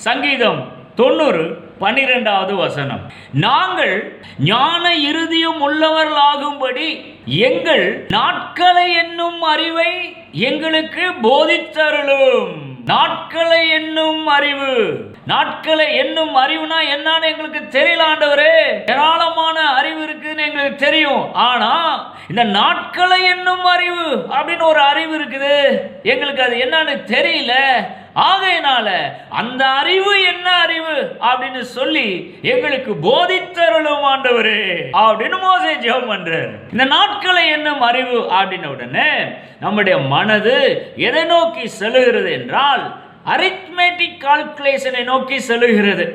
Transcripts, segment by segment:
சங்கீதம் 90:12வது வசனம். நாங்கள் ஞான இருதயம் உள்ளவர்களாகும்படி எங்கள் நாட்களை என்னும் அறிவை எங்களுக்கு போதித்தருளும். நாட்களை என்னும் அறிவு, நாட்களை என்னும் அறிவுனா என்னன்னு எங்களுக்கு தெரியல ஆண்டவரே. ஏராளமான அறிவு இருக்குன்னு எங்களுக்கு தெரியும். ஆனா இந்த நாட்களை என்னும் அறிவு அப்படின்னு ஒரு அறிவு இருக்குது, எங்களுக்கு அது என்னன்னு தெரியல. ஆகையினால அந்த அறிவு என்ன அறிவு அப்படின்னு சொல்லி எங்களுக்கு போதித்தருளும் ஆண்டவரே அப்படின்னு மோசே ஜெபம் பண்றார். இந்த நாட்களை என்னும் அறிவு அப்படின்ன உடனே நம்முடைய மனது எதை நோக்கி செல்லுகிறது என்றால் அரித்மெட்டிக் கால்குலேஷனை நோக்கி செல்லுகிறது.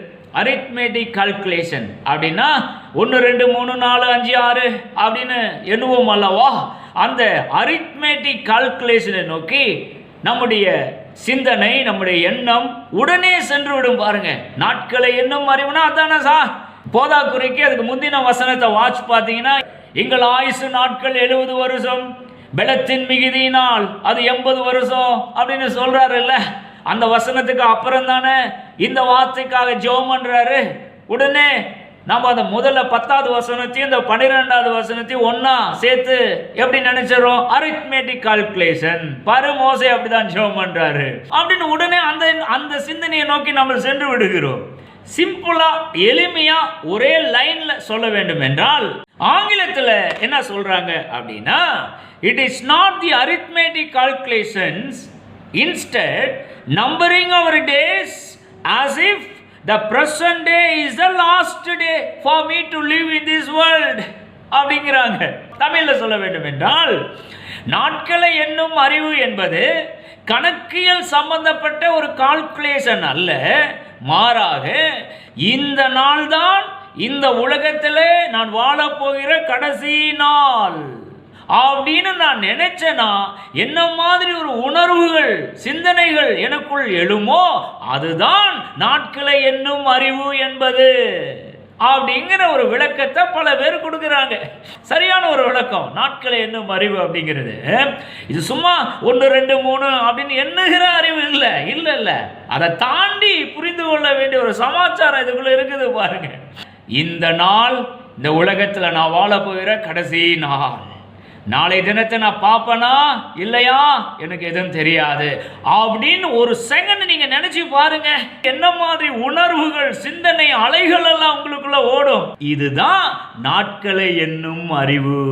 அரித்மெட்டிக் கால்குலேஷன் அப்படின்னா 1 2 3 4 5 6 அப்படின்னு எண்ணுவோம் அல்லவா? அந்த அரித்மெட்டிக் கால்குலேஷனை நோக்கி நம்முடைய சிந்தனை, நம்முடைய எண்ணம் உடனே சென்று விடும். பாருங்க, நாட்களை எண்ணும் அறிவுனா அதானே சார். போதாக்குறைக்கு அதுக்கு முந்தின வசனத்தை வாட்ச் பார்த்தீங்கன்னா, எங்கள் ஆயுசு நாட்கள் 70 வருஷம், பலத்தின் மிகுதியினால் அது 80 வருஷம் அப்படின்னு சொல்றாரு இல்ல. அந்த வசனத்துக்கு அப்புறம் தானே இந்த வார்த்தைக்காக ஜெபம் பண்றாரு. உடனே நம்ம அந்த முதல்ல 10வது வசனத்தையும் இந்த 12வது வசனத்தையும் ஒன்னா சேர்த்து எப்படி நினைச்சிடறோம்? Arithmetic calculation. பாரு, மோசே அப்படிதான் ஜெபம் பண்றாரு அப்படின்னு உடனே அந்த சிந்தனையை நோக்கி நம்ம சென்று விடுகிறோம். சிம்பிளா எளிமையா ஒரே லைன்ல சொல்ல வேண்டும் என்றால் ஆங்கிலத்தில் என்ன சொல்றாங்க அப்படின்னா, it is not the arithmetic calculations, instead numbering our days as if the present day is the last day for me to live in this world அப்படிங்கிறாங்க. தமிழ்ல சொல்ல வேண்டும் என்றால், நாட்களை எண்ணும் அறிவு என்பது கணக்கியல் சம்பந்தப்பட்ட ஒரு கால்குலேஷன் அல்ல, மாறாக இந்த நாள் தான் இந்த உலகத்தில் நான் வாழப்போகிற கடைசி நாள் அப்படின்னு நான் நினைச்சேனா என்ன மாதிரி ஒரு உணர்வுகள், சிந்தனைகள் எனக்குள் எழுமோ அதுதான் நாட்களை என்னும் அறிவு என்பது அப்படிங்கிற ஒரு விளக்கத்தை பல பேர் கொடுக்குறாங்க. சரியான ஒரு விளக்கம். நாட்களை என்னும் அறிவு அப்படிங்கிறது இது சும்மா 1 2 3 அப்படின்னு எண்ணுகிற அறிவு இல்லை. இல்லை இல்லை, அதை தாண்டி புரிந்து கொள்ள வேண்டிய ஒரு சமாச்சாரம் இதுக்குள்ள இருக்குது. பாருங்க, இந்த நாள் இந்த உலகத்தில் நான் வாழ போகிற கடைசி நாள். நாளை தினத்தை நான் பார்ப்பனா இல்லையா எனக்கு எதுவும் தெரியாது அப்படின்னு ஒரு செகண்ட் நீங்க நினைச்சு பாருங்க, என்ன மாதிரி உணர்வுகள், சிந்தனை அலைகள் எல்லாம் உங்களுக்குள்ள ஓடும். இதுதான் நாட்களை என்னும் அறிவு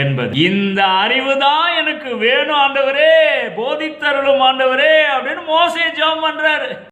என்பது. இந்த அறிவு தான் எனக்கு வேணும் ஆண்டவரே, போதித்தருளும் ஆண்டவரே அப்படின்னு மோசே ஜெபம் பண்றாரு.